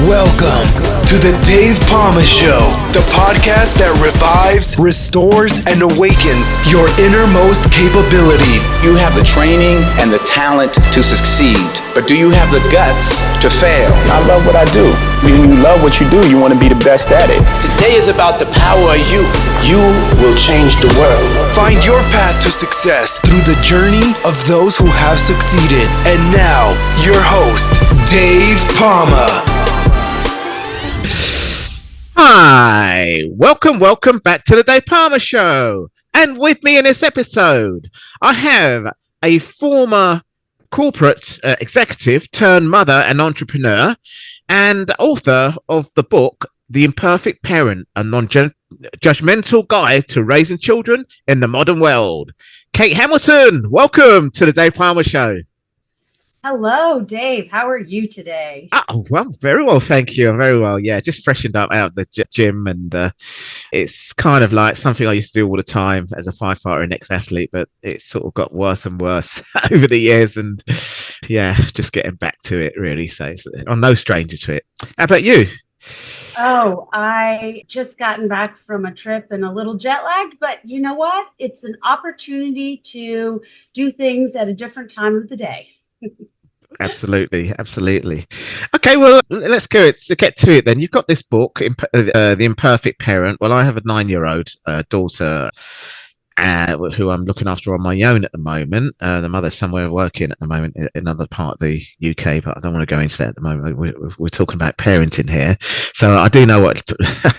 Welcome to the Dave Palma Show, the podcast that revives, restores, and awakens your innermost capabilities. You have the training and the talent to succeed, but do you have the guts to fail? I love what I do. When you love what you do, you want to be the best at it. Today is about the power of you. You will change the world. Find your path to success through the journey of those who have succeeded. And now, your host, Dave Palma. Hi, welcome back to the Dave Palma Show. And with me in this episode, I have a former corporate executive turned mother and entrepreneur and author of the book, The Imperfect Parent, a non-judgmental guide to raising children in the modern world. Kate Hamilton, welcome to the Dave Palma Show. Hello, Dave. How are you today? Oh, well, very well, thank you. I'm very well. Yeah, just freshened up out of the gym, and it's kind of like something I used to do all the time as a firefighter and ex-athlete, but it sort of got worse and worse over the years, and yeah, just getting back to it really. So I'm no stranger to it. How about you? Oh, I just gotten back from a trip and a little jet lagged, but you know what? It's an opportunity to do things at a different time of the day. Absolutely. Okay, well, let's get to it then. You've got this book, The Imperfect Parent. Well, I have a 9-year-old daughter who I'm looking after on my own at the moment. The mother's somewhere working at the moment in another part of the UK, but I don't want to go into that at the moment. We're talking about parenting here. So I do know I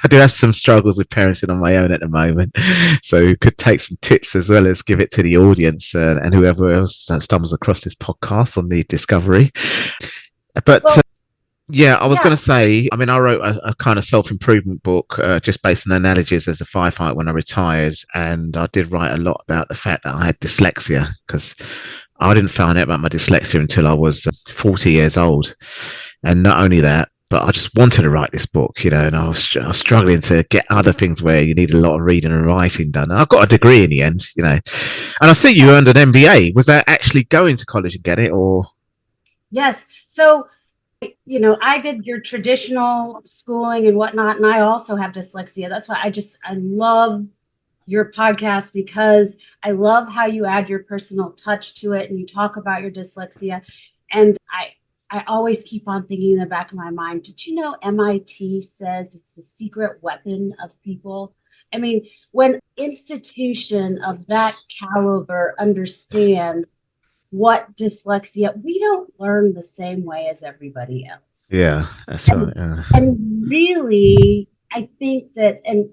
do have some struggles with parenting on my own at the moment. So could take some tips as well as give it to the audience and whoever else stumbles across this podcast on the discovery. But yeah, I was going to say, I mean, I wrote a kind of self-improvement book just based on analogies as a firefighter when I retired. And I did write a lot about the fact that I had dyslexia, because I didn't find out about my dyslexia until I was 40 years old. And not only that, but I just wanted to write this book, you know, and I was struggling to get other things where you need a lot of reading and writing done. And I got a degree in the end, you know. And I see you earned an MBA. Was that actually going to college and get it, or? Yes. So, you know, I did your traditional schooling and whatnot, and I also have dyslexia. That's why I love your podcast, because I love how you add your personal touch to it and you talk about your dyslexia. And I always keep on thinking in the back of my mind, did you know MIT says it's the secret weapon of people? I mean, when institution of that caliber understands what dyslexia, we don't learn the same way as everybody else. Yeah, that's right. Yeah. And really, I think that, and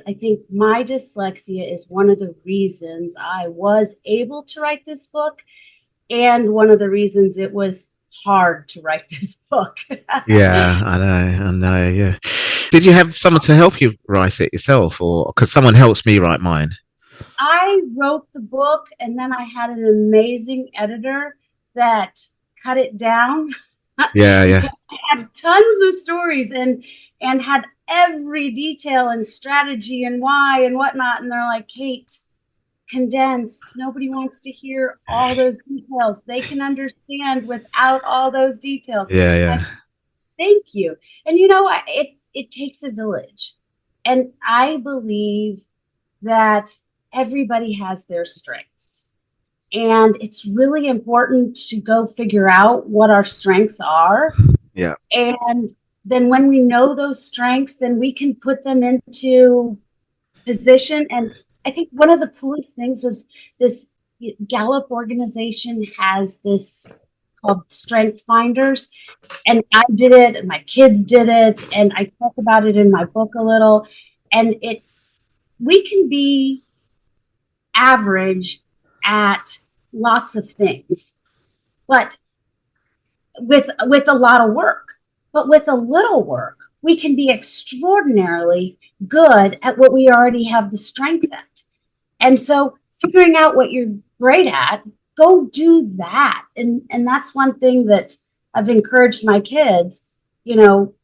I think my dyslexia is one of the reasons I was able to write this book, and one of the reasons it was hard to write this book. Yeah, I know. Yeah. Did you have someone to help you write it yourself, or because someone helps me write mine? I wrote the book, and then I had an amazing editor that cut it down. Yeah. I had tons of stories and had every detail and strategy and why and whatnot. And they're like, Kate, condense. Nobody wants to hear all those details. They can understand without all those details. Yeah. Thank you. And you know, it takes a village. And I believe that everybody has their strengths. And it's really important to go figure out what our strengths are. Yeah. And then when we know those strengths, then we can put them into position. And I think one of the coolest things was this Gallup organization has this called Strength Finders. And I did it, and my kids did it, and I talk about it in my book a little. And we can be average at lots of things, but with a lot of work. But with a little work, we can be extraordinarily good at what we already have the strength at. And so figuring out what you're great at, go do that. And that's one thing that I've encouraged my kids. You know,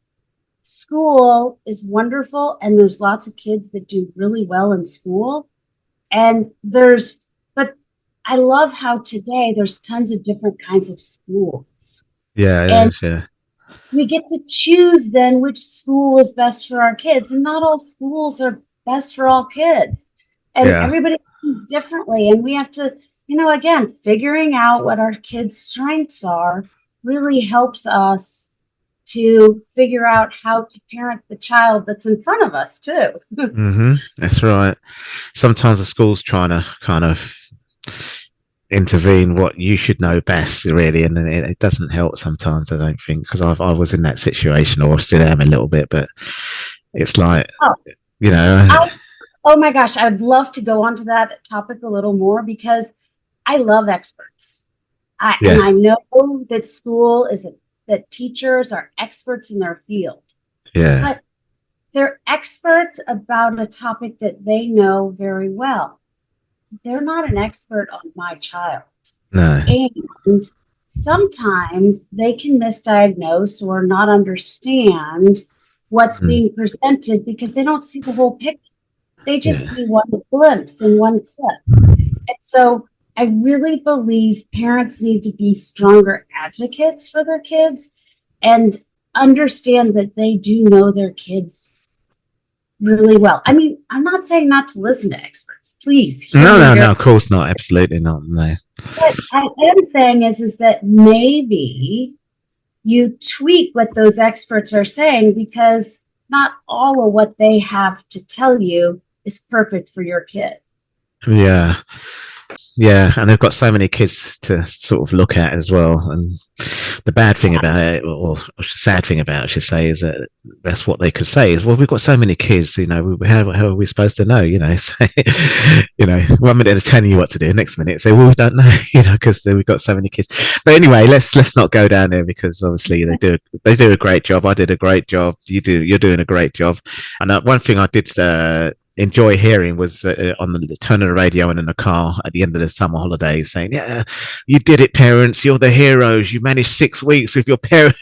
school is wonderful, and there's lots of kids that do really well in school. But I love how today there's tons of different kinds of schools. Yeah. we get to choose then which school is best for our kids. And not all schools are best for all kids. And Yeah. everybody learns differently. And we have to, again, figuring out what our kids' strengths are really helps us to figure out how to parent the child that's in front of us too. That's right. Sometimes the school's trying to kind of intervene what you should know best, really, and it doesn't help sometimes, I don't think, because I was in that situation, or still am a little bit, but it's like, Oh, oh my gosh, I'd love to go on to that topic a little more because I love experts. And I know that that teachers are experts in their field. Yeah. But they're experts about a topic that they know very well. They're not an expert on my child. No. And sometimes they can misdiagnose or not understand what's being presented because they don't see the whole picture. They just see one glimpse in one clip. And so I really believe parents need to be stronger advocates for their kids and understand that they do know their kids really well. I mean, I'm not saying not to listen to experts. Please. No, of course not. Absolutely not. No. What I am saying is that maybe you tweak what those experts are saying because not all of what they have to tell you is perfect for your kid. Yeah. Yeah, and they've got so many kids to sort of look at as well. And the bad thing about it, or sad thing about it, I should say, is that that's what they could say is, well, we've got so many kids, how are we supposed to know? So, one minute they're telling you what to do, next minute say, well, we don't know, because we've got so many kids. But anyway, let's not go down there because obviously they do a great job. I did a great job. You're doing a great job. And one thing I did enjoy hearing was on the turn of the radio and in the car at the end of the summer holidays saying, yeah, you did it, parents, you're the heroes, you managed 6 weeks with your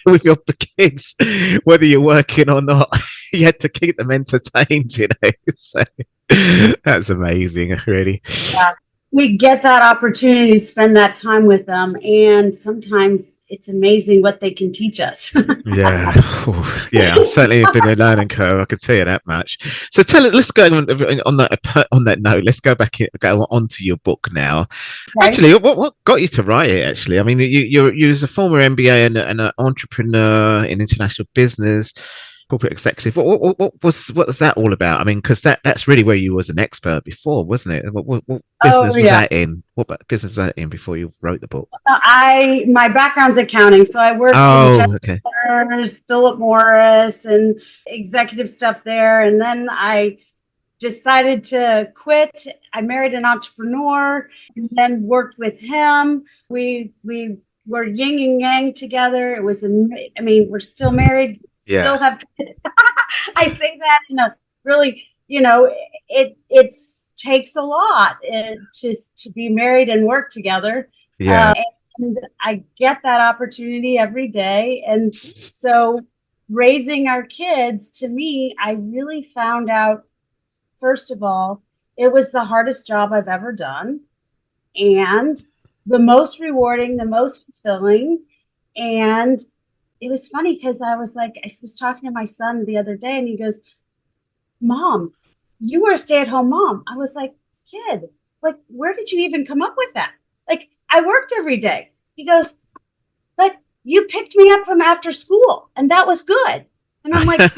with your kids, whether you're working or not. You had to keep them entertained. So that's amazing, really. Yeah, we get that opportunity to spend that time with them, and sometimes it's amazing what they can teach us. Yeah, I've certainly been a learning curve. I can tell you that much. So let's go on that note. Let's go on to your book now. Okay. Actually, what got you to write it? Actually, I mean, you was a former MBA and an entrepreneur in international business, corporate executive. What was that all about? I mean, because that's really where you was an expert before, wasn't it? What business was that in? What business was that in before you wrote the book? My background's accounting, so I worked in Partners, Philip Morris, and executive stuff there. And then I decided to quit. I married an entrepreneur, and then worked with him. We were yin and yang together. It was, we're still married. Yeah. Still have kids. I say that in a really, it takes a lot to be married and work together. Yeah. And I get that opportunity every day. And so raising our kids, to me, I really found out, first of all, it was the hardest job I've ever done and the most rewarding, the most fulfilling. And it was funny because I was talking to my son the other day and he goes, Mom, you were a stay-at-home mom. I was like, kid, where did you even come up with that? I worked every day. He goes, but you picked me up from after school and that was good. And I'm like,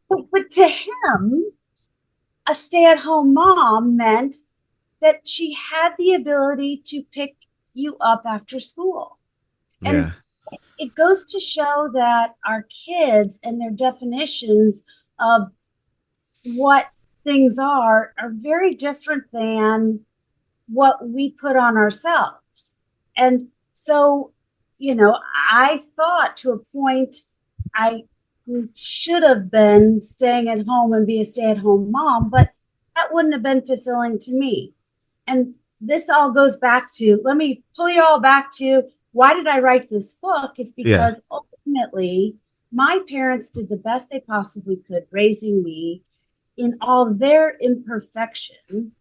but to him, a stay-at-home mom meant that she had the ability to pick you up after school. And it goes to show that our kids and their definitions of what things are very different than what we put on ourselves. And so, I thought to a point I should have been staying at home and be a stay-at-home mom, but that wouldn't have been fulfilling to me. And this all goes back to, let me pull you all back to, why did I write this book? Is because ultimately my parents did the best they possibly could raising me in all their imperfection.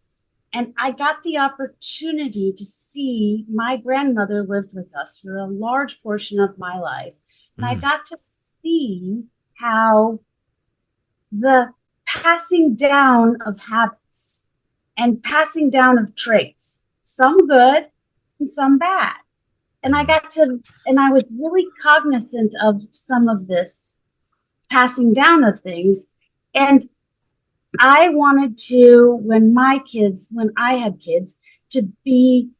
And I got the opportunity to see my grandmother lived with us for a large portion of my life. And I got to see how the passing down of habits and passing down of traits, some good and some bad. And I was really cognizant of some of this passing down of things. And I wanted to, when I had kids, to be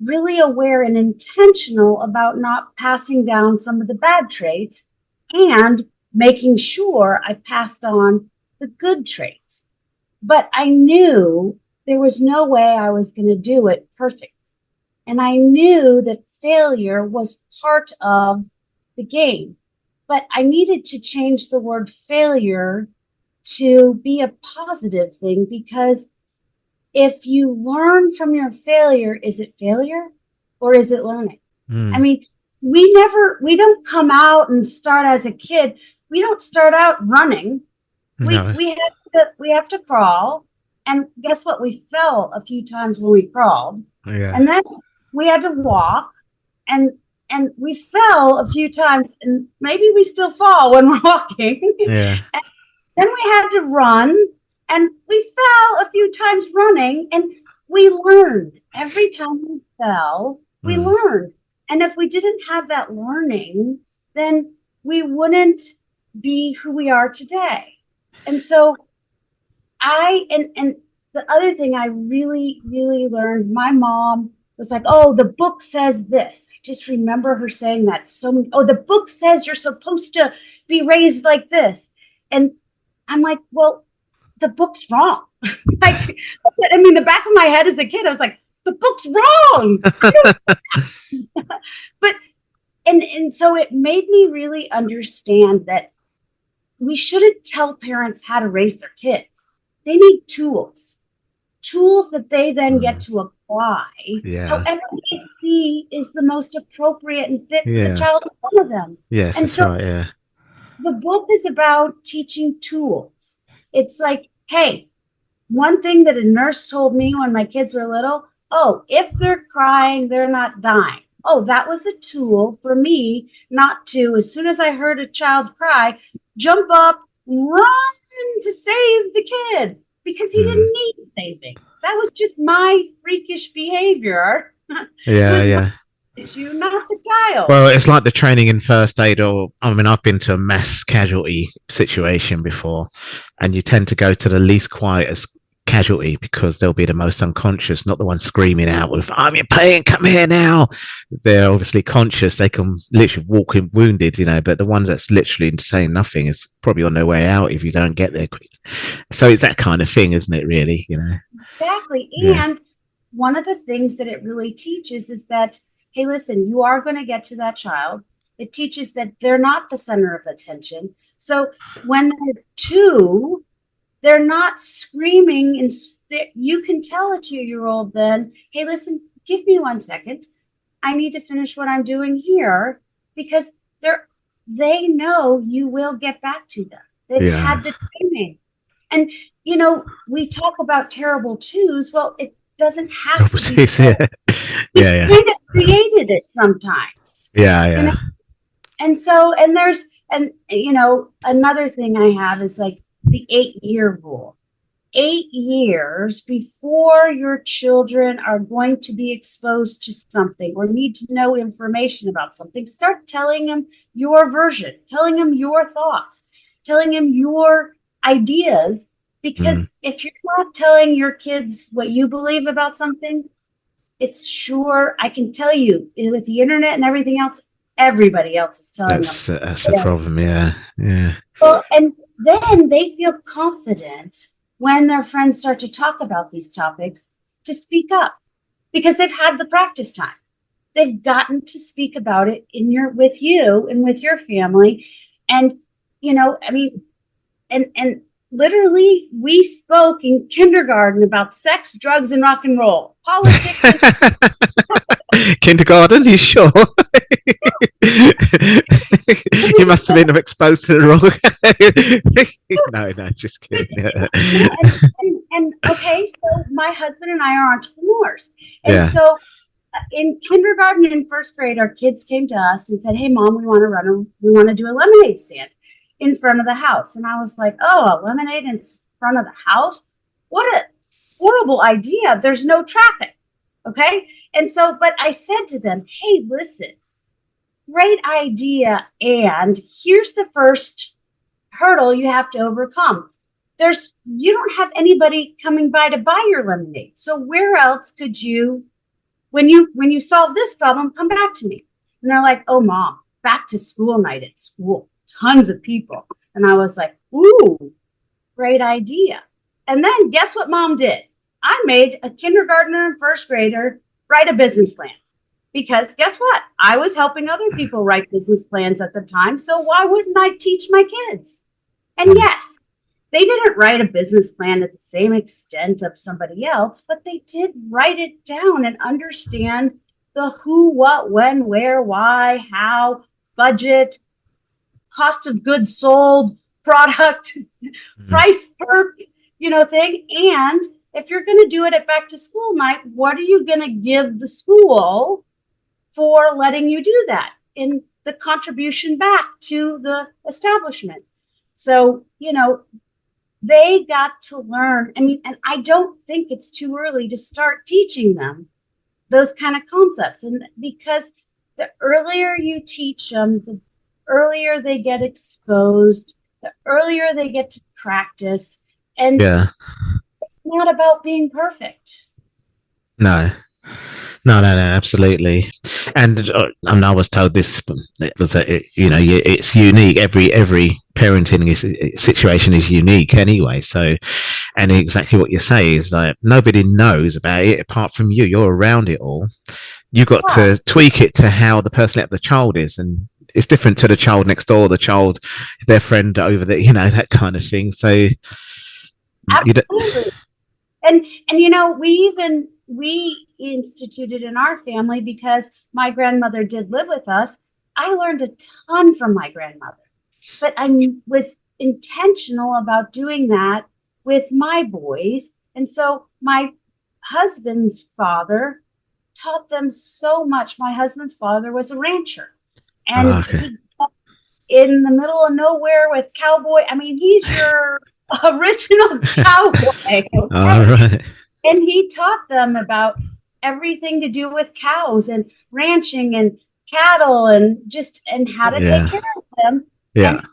really aware and intentional about not passing down some of the bad traits and making sure I passed on the good traits. But I knew there was no way I was going to do it perfect. And I knew that failure was part of the game. But I needed to change the word failure to be a positive thing, because if you learn from your failure, is it failure or is it learning? I mean, we don't come out and start as a kid. We don't start out running. No. We have to crawl. And guess what? We fell a few times when we crawled. Yeah. And then we had to walk, and we fell a few times, and maybe we still fall when we're walking. Yeah. And then we had to run, and we fell a few times running, and we learned. Every time we fell, we learned. And if we didn't have that learning, then we wouldn't be who we are today. And so and the other thing I really, really learned, my mom was like, oh, the book says this. I just remember her saying that the book says you're supposed to be raised like this. And I'm like, well, the book's wrong. Like, I mean, the back of my head as a kid, I was like, the book's wrong. But, and so it made me really understand that we shouldn't tell parents how to raise their kids. They need tools that they then get to apply. Yeah. However they see is the most appropriate and fit for the child in front of them. Yes, and that's so right. Yeah. the book is about teaching tools. It's like, hey, one thing that a nurse told me when my kids were little, oh, if they're crying, they're not dying. Oh, that was a tool for me not to, as soon as I heard a child cry, jump up, run to save the kid, because he didn't need saving. That was just my freakish behavior. Yeah. Issue, not the child. Well, it's like the training in first aid, I've been to a mass casualty situation before, and you tend to go to the least quietest casualty because they'll be the most unconscious, not the one screaming out with, I'm in pain, come here now. They're obviously conscious. They can literally walk in wounded, but the ones that's literally saying nothing is probably on their way out if you don't get there quick. So it's that kind of thing, isn't it, really? Exactly. Yeah. And one of the things that it really teaches is that, hey, listen, you are going to get to that child. It teaches that they're not the center of attention. So when they're 2, they're not screaming, and you can tell a 2-year-old then, hey, listen, give me 1 second. I need to finish what I'm doing here, because they know you will get back to them. They've had the training. And, we talk about terrible 2s. Well, it doesn't have to be. We kind of created it sometimes. Yeah. And so, another thing I have is like the 8-year rule. 8 years before your children are going to be exposed to something or need to know information about something, start telling them your version, telling them your thoughts, telling them your ideas. Because if you're not telling your kids what you believe about something, I can tell you, with the internet and everything else, everybody else is telling them. That's the problem. Yeah. Well, and then they feel confident when their friends start to talk about these topics to speak up, because they've had the practice time. They've gotten to speak about it with you and with your family. And, and literally we spoke in kindergarten about sex, drugs, and rock and roll, politics. Kindergarten, you sure? You must have been exposed to the wrong. No, just kidding. And okay, so my husband and I are entrepreneurs, and so in kindergarten and first grade, our kids came to us and said, "Hey, Mom, we want to do a lemonade stand in front of the house." And I was like, "Oh, a lemonade in front of the house? What a horrible idea. There's no traffic." Okay. And so, but I said to them, "Hey, listen, great idea. And here's the first hurdle you have to overcome. You don't have anybody coming by to buy your lemonade. So where else could you, when you solve this problem, come back to me?" And they're like, "Oh, Mom, back to school night at school, tons of people." And I was like, "Ooh, great idea." And then guess what Mom did? I made a kindergartner and first grader write a business plan. Because guess what? I was helping other people write business plans at the time. So why wouldn't I teach my kids? And yes, they didn't write a business plan at the same extent of somebody else, but they did write it down and understand the who, what, when, where, why, how, budget, cost of goods sold, product, price per, thing. And if you're going to do it at back to school night, what are you going to give the school for letting you do that in the contribution back to the establishment? So, they got to learn. I mean, and I don't think it's too early to start teaching them those kind of concepts. And because the earlier you teach them, the earlier they get exposed, the earlier they get to practice. And it's not about being perfect. No, absolutely. And I was told this was it's unique. Every parenting situation is unique anyway. So, and exactly what you say is like nobody knows about it apart from you. You're around it all. You got to tweak it to how the personality of the child is, and it's different to the child next door, the child, their friend over there, that kind of thing. So, absolutely. And we instituted in our family, because my grandmother did live with us. I learned a ton from my grandmother, but I was intentional about doing that with my boys. And so my husband's father taught them so much. My husband's father was a rancher, and he grew up in the middle of nowhere with cowboy. I mean, he's your original cowboy. Okay? All right. And he taught them about everything to do with cows and ranching and cattle and how to take care of them. Yeah. And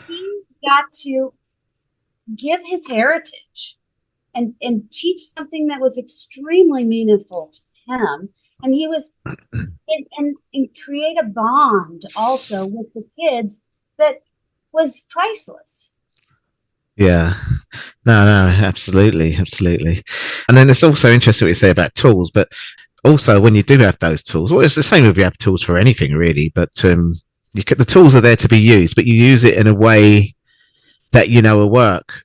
he got to give his heritage and teach something that was extremely meaningful to him. And he was and create a bond also with the kids that was priceless. Yeah. No, absolutely. And then it's also interesting what you say about tools, but also when you do have those tools, well, it's the same if you have tools for anything really, but the tools are there to be used, but you use it in a way that will work.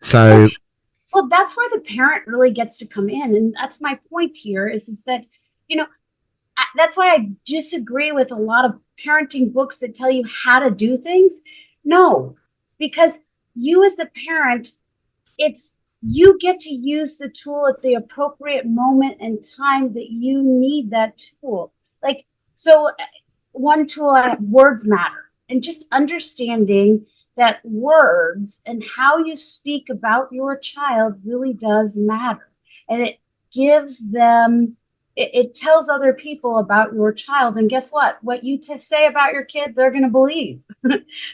So well, that's where the parent really gets to come in. And that's my point here is that, that's why I disagree with a lot of parenting books that tell you how to do things. No, because you as the parent, you get to use the tool at the appropriate moment and time that you need that tool. Like, so one tool, words matter, and just understanding that words and how you speak about your child really does matter. And it gives them, it tells other people about your child. And guess what you say about your kid, they're going to believe.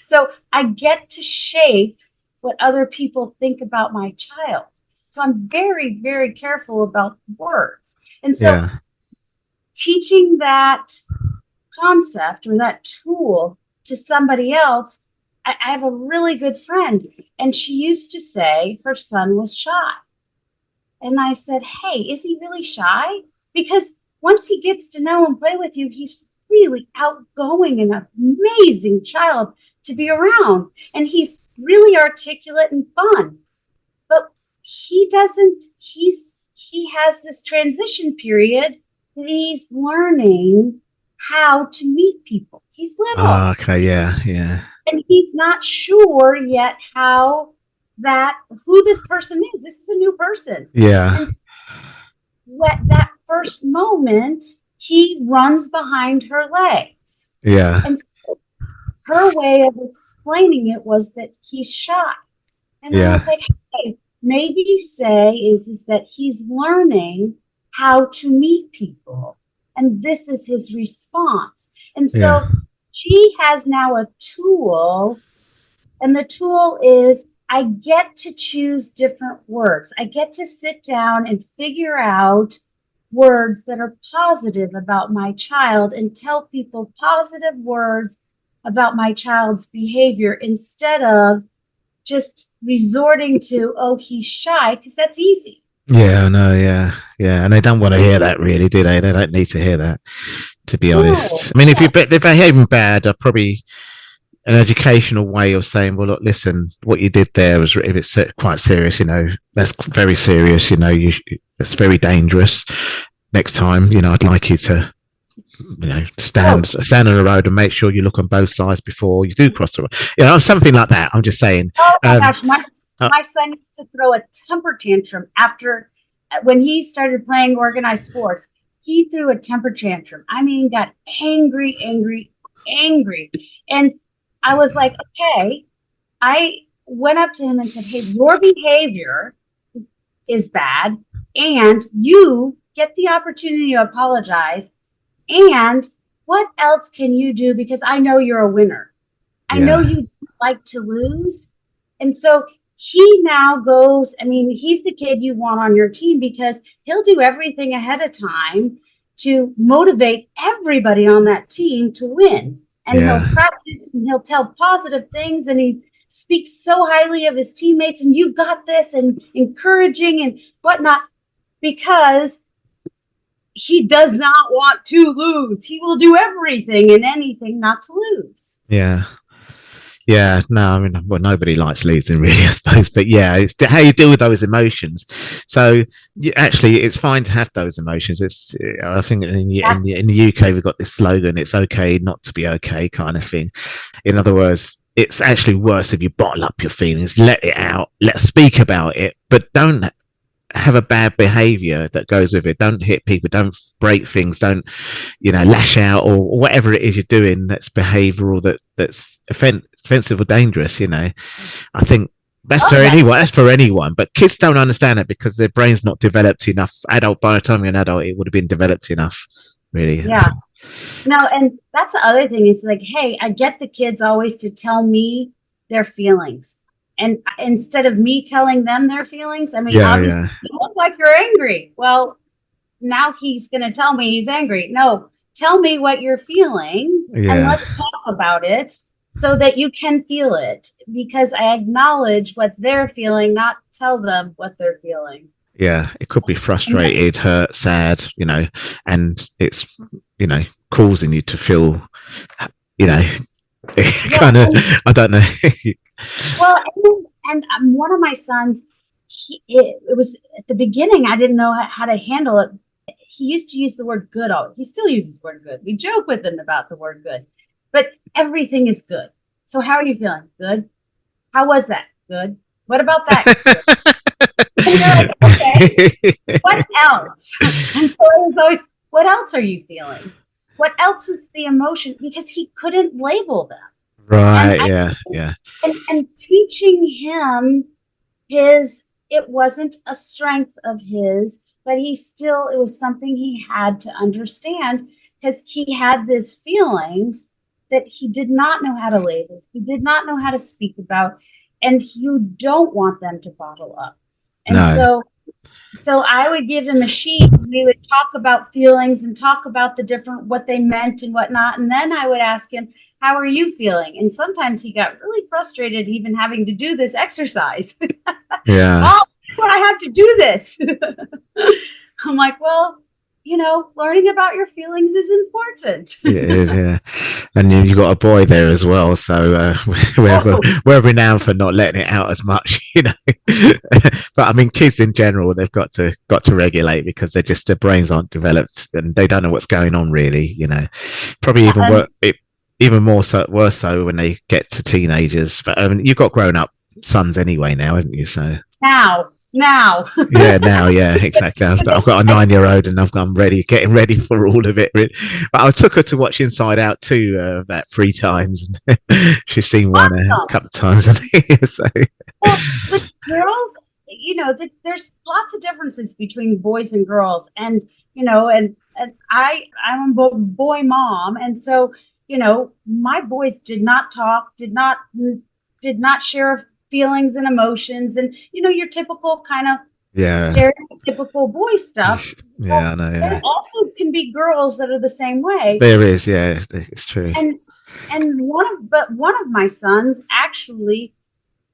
So I get to shape what other people think about my child. So I'm very, very careful about words. And so teaching that concept or that tool to somebody else, I have a really good friend, and she used to say her son was shy. And I said, "Hey, is he really shy? Because once he gets to know and play with you, he's really outgoing and an amazing child to be around. And he's really articulate and fun. But he has this transition period that he's learning how to meet people. He's little. Oh, okay, yeah. And he's not sure yet who this person is. This is a new person. Yeah. And that first moment, he runs behind her legs. Yeah. And so her way of explaining it was that he's shy. And I was like, hey, maybe say is that he's learning how to meet people. And this is his response. And so she has now a tool, and the tool is I get to choose different words. I get to sit down and figure out words that are positive about my child and tell people positive words about my child's behavior instead of just resorting to, oh, he's shy, because that's easy. Yeah, I know. Yeah. And they don't want to hear that, really, do they? They don't need to hear that, to be honest. I mean, if they're behaving bad, probably an educational way of saying, well, look, listen, what you did there was, if it's quite serious, that's very serious, it's very dangerous. Next time, I'd like you to, stand on the road and make sure you look on both sides before you do cross the road. Something like that. I'm just saying. Oh my gosh, my son used to throw a temper tantrum when he started playing organized sports. He threw a temper tantrum. I mean, got angry. And I was like, okay. I went up to him and said, hey, your behavior is bad, and you get the opportunity to apologize. And what else can you do? Because I know you're a winner. I know you like to lose. And so he now goes, he's the kid you want on your team because he'll do everything ahead of time to motivate everybody on that team to win. And he'll practice and he'll tell positive things, and he speaks so highly of his teammates, and you've got this, and encouraging and whatnot, because he does not want to lose. He will do everything and anything not to lose. Yeah, no, well, nobody likes losing, really, I suppose. But it's how you deal with those emotions. So actually, it's fine to have those emotions. I think in the UK, we've got this slogan, it's okay not to be okay, kind of thing. In other words, it's actually worse if you bottle up your feelings, let it out, let's speak about it, but don't have a bad behavior that goes with it. Don't hit people, don't break things, don't lash out, or whatever it is you're doing that's behavioral, that's offensive or dangerous. I think that's for anyone, but kids don't understand it because their brain's not developed enough. By the time you're an adult, it would have been developed enough, really. No, and that's the other thing is like, hey, I get the kids always to tell me their feelings. And instead of me telling them their feelings, obviously you look like you're angry. Well, now he's going to tell me he's angry. No, tell me what you're feeling and let's talk about it so that you can feel it, because I acknowledge what they're feeling, not tell them what they're feeling. Yeah, it could be frustrated, hurt, sad, and it's, causing you to feel, kind of, I don't know. Well, and one of my sons, it was at the beginning, I didn't know how to handle it. He used to use the word good. He still uses the word good. We joke with him about the word good, but everything is good. So how are you feeling? Good. How was that? Good. What about that? And you're like, okay, what else? And so it was always, what else are you feeling? What else is the emotion? Because he couldn't label them. Right. And teaching him it wasn't a strength of his, but it was something he had to understand, because he had these feelings that he did not know how to label. He did not know how to speak about, and you don't want them to bottle up. And so I would give him a sheet, and we would talk about feelings and talk about the different, what they meant and whatnot. And then I would ask him, how are you feeling? And sometimes he got really frustrated even having to do this exercise. Oh, I have to do this. I'm like, well, learning about your feelings is important. It is, yeah. And you've got a boy there as well, so we're renowned for not letting it out as much, But kids in general, they've got to regulate, because their brains aren't developed and they don't know what's going on, really. Probably even more so, worse so when they get to teenagers. But you've got grown up sons anyway now, haven't you? So now now. Yeah, now, yeah, exactly. I've got a 9-year-old, and I'm getting ready for all of it. But I took her to watch Inside Out 2 about 3 times. She's seen one a Awesome. couple of times. So. Well, with girls, there's lots of differences between boys and girls, and I'm a boy mom, and so my boys did not talk, did not share feelings and emotions, and your typical kind of Yeah, stereotypical boy stuff. yeah, I know. There Yeah. also can be girls that are the same way, There is, yeah, it's true. and one of my sons actually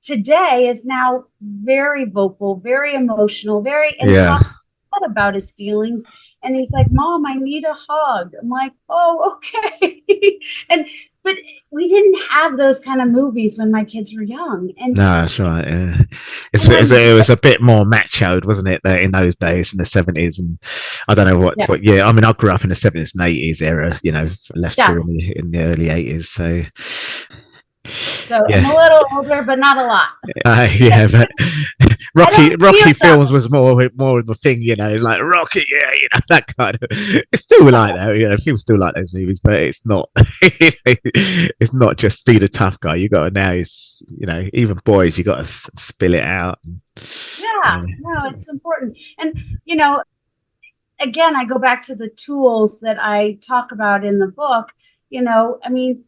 today is now very vocal, very emotional, and Yeah. talks a lot about his feelings. And he's like, "Mom, I need a hug." I'm like, "Oh, okay." But we didn't have those kind of movies when my kids were young. And No, that's right. Yeah. It was a bit more machoed, wasn't it? There in those days, in the 70s, and I don't know what. Yeah. What yeah, I mean, I grew up in the 70s and 80s era. Left Yeah. school in the early 80s. So yeah. I'm a little older, but not a lot. Yeah, but Rocky feel films was more of the thing, it's like Rocky, yeah, that kind of. It's still like that, people still like those movies, but it's not. It's not just be the tough guy. You got to now is even boys, you got to spill it out. Yeah, no, it's important, and again, I go back to the tools that I talk about in the book. I mean,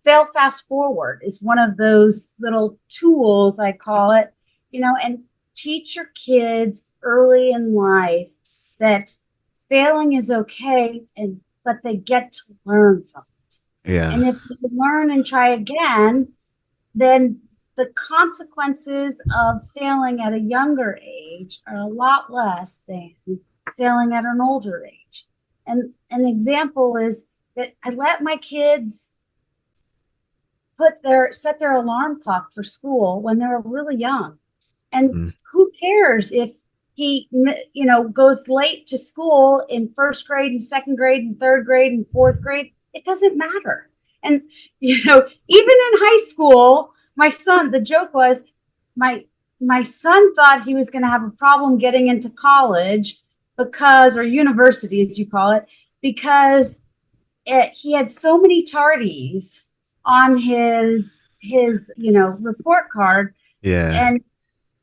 fail fast forward is one of those little tools, I call it, and teach your kids early in life that failing is okay, but they get to learn from it. Yeah. And if you learn and try again, then the consequences of failing at a younger age are a lot less than failing at an older age. And an example is that I let my kids set their alarm clock for school when they were really young. And who cares if he, goes late to school in first grade and second grade and third grade and fourth grade? It doesn't matter. And, even in high school, my son, the joke was my son thought he was going to have a problem getting into college or university, as you call it, because he had so many tardies on his report card. Yeah.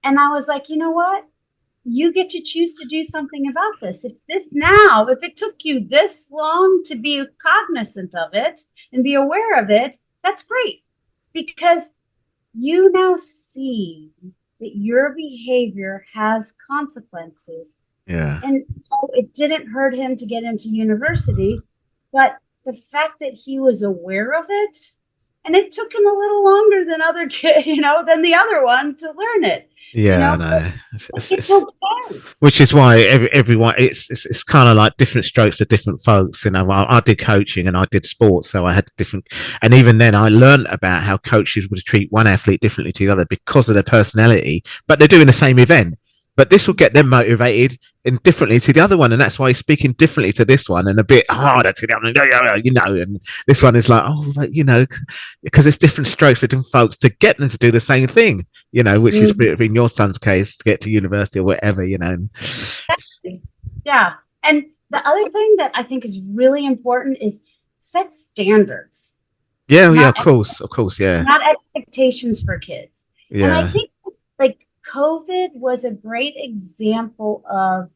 And I was like, you know what? You get to choose to do something about this. If it took you this long to be cognizant of it and be aware of it, that's great, because you now see that your behavior has consequences. Yeah. And it didn't hurt him to get into university, but the fact that he was aware of it, and it took him a little longer than other kids, than the other one to learn it. Yeah, I know. It's okay. Which is why everyone, it's kind of like different strokes for different folks. I did coaching and I did sports, so I had different. And even then, I learned about how coaches would treat one athlete differently to the other because of their personality, but they're doing the same event. But this will get them motivated and differently to the other one, and that's why he's speaking differently to this one and a bit harder to the other. And this one is like, because it's different strokes for different folks to get them to do the same thing, which is in your son's case to get to university or whatever, Exactly. Yeah, and the other thing that I think is really important is set standards. Yeah, of course, yeah. Not expectations for kids. Yeah. And I think COVID was a great example of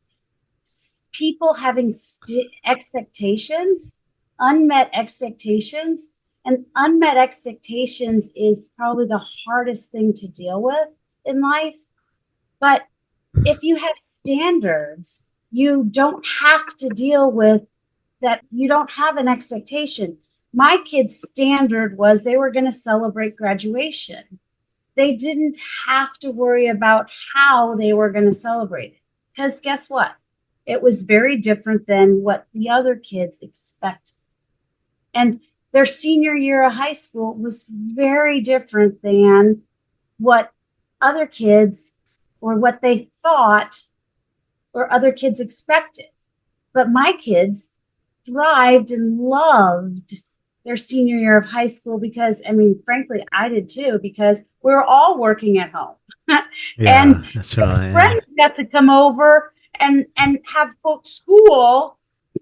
people having expectations, unmet expectations, and unmet expectations is probably the hardest thing to deal with in life. But if you have standards, you don't have to deal with that. You don't have an expectation. My kids' standard was they were going to celebrate graduation. They didn't have to worry about how they were going to celebrate it, because guess what? It was very different than what the other kids expected. And their senior year of high school was very different than what other kids or what they thought or other kids expected. But my kids thrived and loved their senior year of high school, because, I mean, frankly, I did too, because we're all working at home. Yeah, And that's right. friends got to come over and have quote school,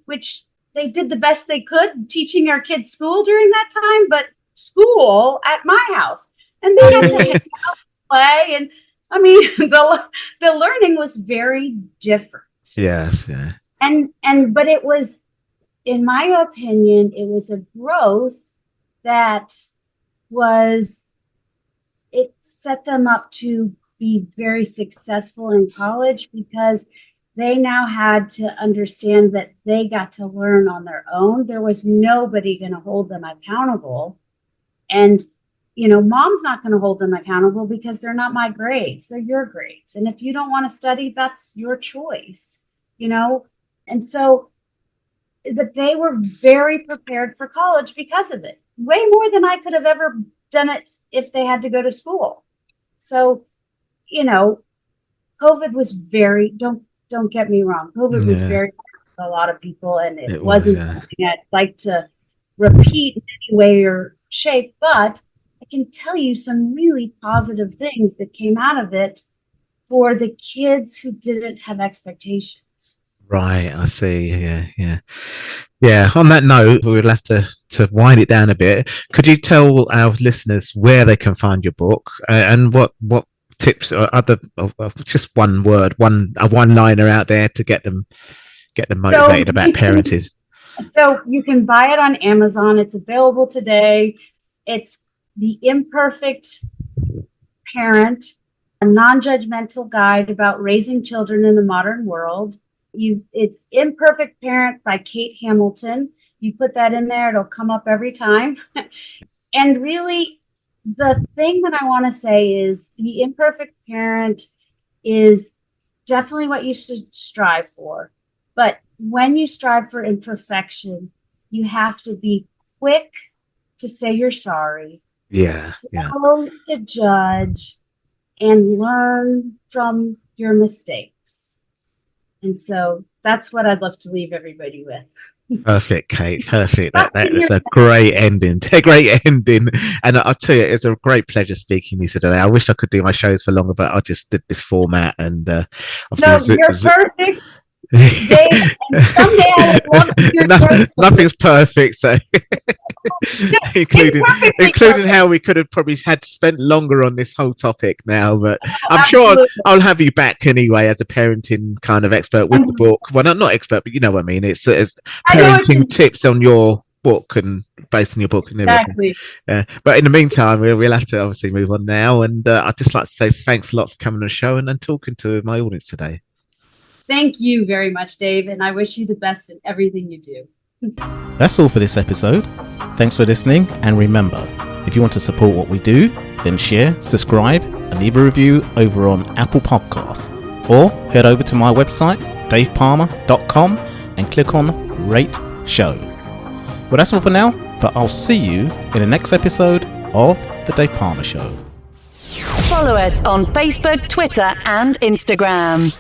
which they did the best they could teaching our kids school during that time, but school at my house. And they got to hang out, play, and I mean, the learning was very different. Yes, yeah. But it was, in my opinion, it was a growth that it set them up to be very successful in college, because they now had to understand that they got to learn on their own. There was nobody going to hold them accountable. And, mom's not going to hold them accountable, because they're not my grades. They're your grades. And if you don't want to study, that's your choice, And so, but they were very prepared for college because of it, way more than I could have ever done it if they had to go to school. So, COVID was very, don't get me wrong, COVID was very hard for a lot of people, and it wasn't something I'd like to repeat in any way or shape, but I can tell you some really positive things that came out of it for the kids who didn't have expectations. Right, I see. Yeah. On that note, we would have to wind it down a bit. Could you tell our listeners where they can find your book, and what tips or other, just one word, a one-liner out there to get them motivated about parenting? So you can buy it on Amazon. It's available today. It's The Imperfect Parent, a non-judgmental guide about raising children in the modern world. It's Imperfect Parent by Kate Hamilton. You put that in there, it'll come up every time. And really, the thing that I want to say is The Imperfect Parent is definitely what you should strive for. But when you strive for imperfection, you have to be quick to say you're sorry. Slow to judge, and learn from your mistakes. And so that's what I'd love to leave everybody with. Perfect, Kate. Perfect. That was a great ending. And I'll tell you, it's a great pleasure speaking to you today. I wish I could do my shows for longer, but I just did this format, and no, you're perfect. Dave, and someday I would love to hear nothing's perfect, so including how we could have probably had spent longer on this whole topic now, but I'm sure I'll have you back anyway as a parenting kind of expert with the book. Well, not expert, but you know what I mean. It's parenting tips on your book and based on your book and everything. Exactly. But in the meantime, we'll have to obviously move on now, and I'd just like to say thanks a lot for coming on the show and talking to my audience today. Thank you very much, Dave, and I wish you the best in everything you do. That's all for this episode. Thanks for listening, and remember, if you want to support what we do, then share, subscribe, and leave a review over on Apple Podcasts, or head over to my website, davepalmer.com, and click on Rate Show. Well, that's all for now, but I'll see you in the next episode of The Dave Palmer Show. Follow us on Facebook, Twitter, and Instagram.